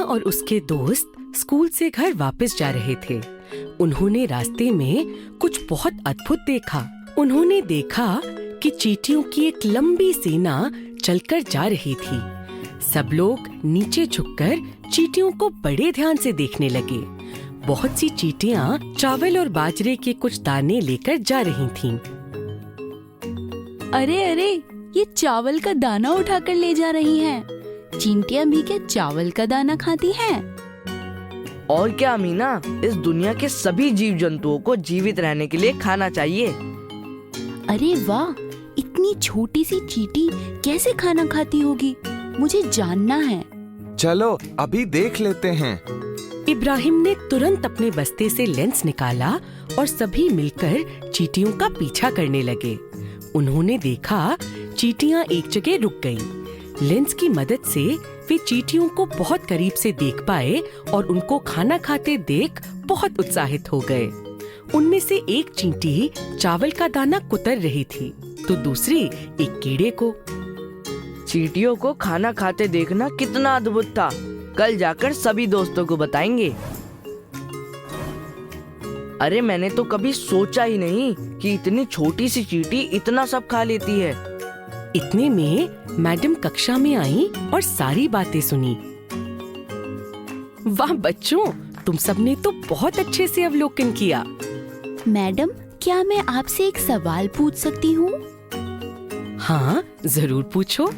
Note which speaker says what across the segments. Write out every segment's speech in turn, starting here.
Speaker 1: और उसके दोस्त स्कूल से घर वापस जा रहे थे। उन्होंने रास्ते में कुछ बहुत अद्भुत देखा। उन्होंने देखा कि चींटियों की एक लंबी सेना चलकर जा रही थी। सब लोग नीचे झुककर चींटियों को बड़े ध्यान से देखने लगे। बहुत सी चींटियां चावल और बाजरे के कुछ दाने लेकर जा रही थीं।
Speaker 2: अरे अरे, ये चावल का दाना उठाकर ले जा रही हैं। चींटियां भी क्या चावल का दाना खाती हैं?
Speaker 3: और क्या मीना, इस दुनिया के सभी जीव जंतुओं को जीवित रहने के लिए खाना चाहिए।
Speaker 2: अरे वाह, इतनी छोटी सी चींटी कैसे खाना खाती होगी, मुझे जानना है।
Speaker 4: चलो अभी देख लेते हैं।
Speaker 1: इब्राहिम ने तुरंत अपने बस्ते से लेंस निकाला और सभी मिलकर चींटियों का पीछा करने लगे। उन्होंने देखा चींटियां एक जगह रुक गईं। लेंस की मदद से वे चींटियों को बहुत करीब से देख पाए और उनको खाना खाते देख बहुत उत्साहित हो गए। उनमें से एक चींटी चावल का दाना कुतर रही थी, तो दूसरी एक कीड़े को।
Speaker 3: चींटियों को खाना खाते देखना कितना अद्भुत था। कल जाकर सभी दोस्तों को बताएंगे। अरे मैंने तो कभी सोचा ही नहीं कि इतनी छोटी सी चींटी इतना सब खा लेती है।
Speaker 1: इतने में मैडम कक्षा में आई और सारी बातें सुनी। वाह बच्चों, तुम सबने तो बहुत अच्छे से अवलोकन किया।
Speaker 2: मैडम, क्या मैं आपसे एक सवाल पूछ सकती हूँ?
Speaker 1: हाँ, जरूर पूछो।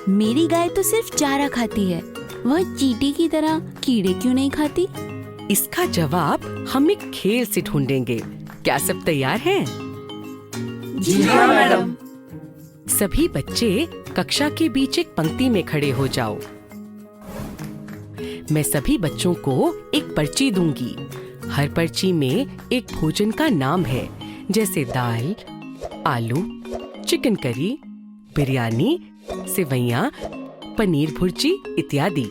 Speaker 2: मेरी गाय तो सिर्फ चारा खाती है, वह चींटी की तरह कीड़े क्यों नहीं खाती?
Speaker 1: इसका जवाब हम एक खेल से ढूंढेंगे। क्या सब तैयार हैं?
Speaker 3: जी हाँ मैडम।
Speaker 1: सभी बच्चे कक्षा के बीच एक पंक्ति में खड़े हो जाओ। मैं सभी बच्चों को एक पर्ची दूंगी। हर पर्ची में एक भोजन का नाम है, जैसे दाल, आलू, चिकन करी, बिरयानी, सेवइयां, पनीर भुर्जी इत्यादि।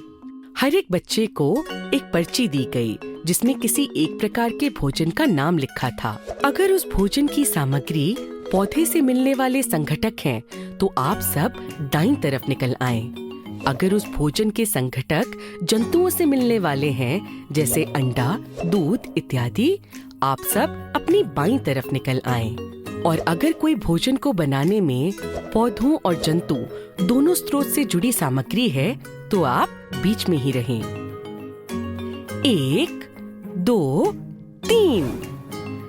Speaker 1: हर एक बच्चे को एक पर्ची दी गई जिसमें किसी एक प्रकार के भोजन का नाम लिखा था। अगर उस भोजन की सामग्री पौधे से मिलने वाले संघटक हैं, तो आप सब दाईं तरफ निकल आएं। अगर उस भोजन के संघटक जंतुओं से मिलने वाले हैं, जैसे अंडा, दूध इत्यादि, आप सब अपनी बाईं तरफ निकल आएं। और अगर कोई भोजन को बनाने में पौधों और जंतु दोनों स्रोत से जुड़ी सामग्री है, तो आप बीच में ही रहें। 1, 2, 3।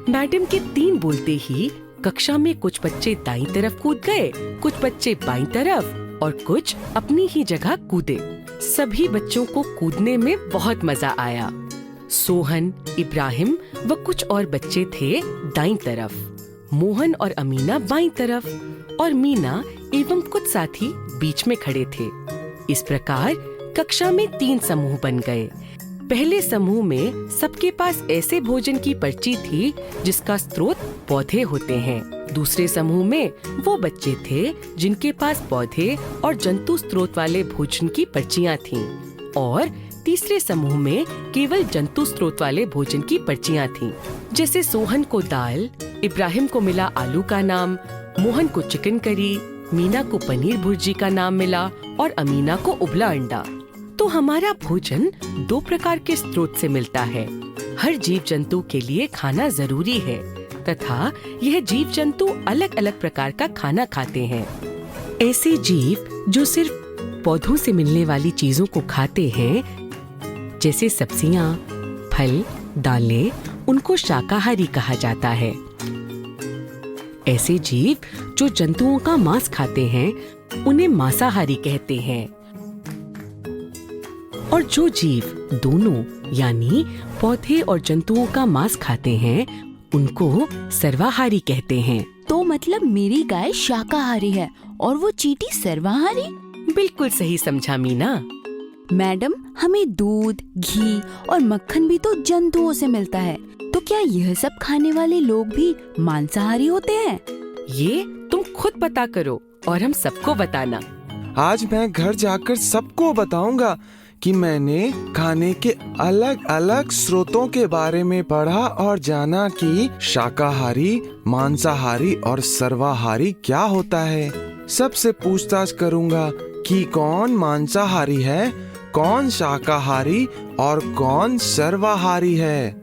Speaker 1: मैडम के 3 बोलते ही कक्षा में कुछ बच्चे दाईं तरफ कूद गए, कुछ बच्चे बाईं तरफ और कुछ अपनी ही जगह कूदे। सभी बच्चों को कूदने में बहुत मजा आया। सोहन, इब्राहिम व कुछ और बच्चे थे दाईं तरफ, मोहन और अमीना बाईं तरफ और मीना एवं कुछ साथी बीच में खड़े थे। इस प्रकार कक्षा में 3 समूह बन गए। पहले समूह में सबके पास ऐसे भोजन की पर्ची थी जिसका स्रोत पौधे होते हैं। दूसरे समूह में वो बच्चे थे जिनके पास पौधे और जंतु स्रोत वाले भोजन की पर्चियां थीं। और तीसरे समूह में केवल जंतु स्रोत वाले भोजन की पर्चियां थीं। जैसे सोहन को दाल, इब्राहिम को मिला आलू का नाम, मोहन को चिकन करी, मीना को पनीर भुर्जी का नाम मिला और अमीना को उबला अंडा। तो हमारा भोजन 2 प्रकार के स्रोत से मिलता है। हर जीव जंतु के लिए खाना जरूरी है तथा यह जीव जंतु अलग अलग प्रकार का खाना खाते हैं। ऐसे जीव जो सिर्फ पौधों से मिलने वाली चीजों को खाते हैं, जैसे सब्जियां, फल, दालें, उनको शाकाहारी कहा जाता है। ऐसे जीव जो जंतुओं का मांस खाते हैं, उन्हें मांसाहारी कहते हैं। और जो जीव दोनों यानी पौधे और जंतुओं का मांस खाते हैं, उनको सर्वाहारी कहते हैं।
Speaker 2: तो मतलब मेरी गाय शाकाहारी है और वो चींटी सर्वाहारी?
Speaker 1: बिल्कुल सही समझा मीना।
Speaker 2: मैडम, हमें दूध, घी और मक्खन भी तो जंतुओं से मिलता है, तो क्या यह सब खाने वाले लोग भी मांसाहारी होते हैं?
Speaker 1: ये तुम खुद पता करो और हम सबको बताना।
Speaker 4: आज मैं घर जाकर सबको बताऊंगा कि मैंने खाने के अलग अलग स्रोतों के बारे में पढ़ा और जाना कि शाकाहारी, मांसाहारी और सर्वाहारी क्या होता है। सबसे पूछताछ करूंगा कि कौन मांसाहारी है, कौन शाकाहारी और कौन सर्वाहारी है।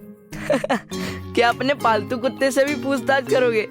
Speaker 3: क्या अपने पालतू कुत्ते से भी पूछताछ करोगे?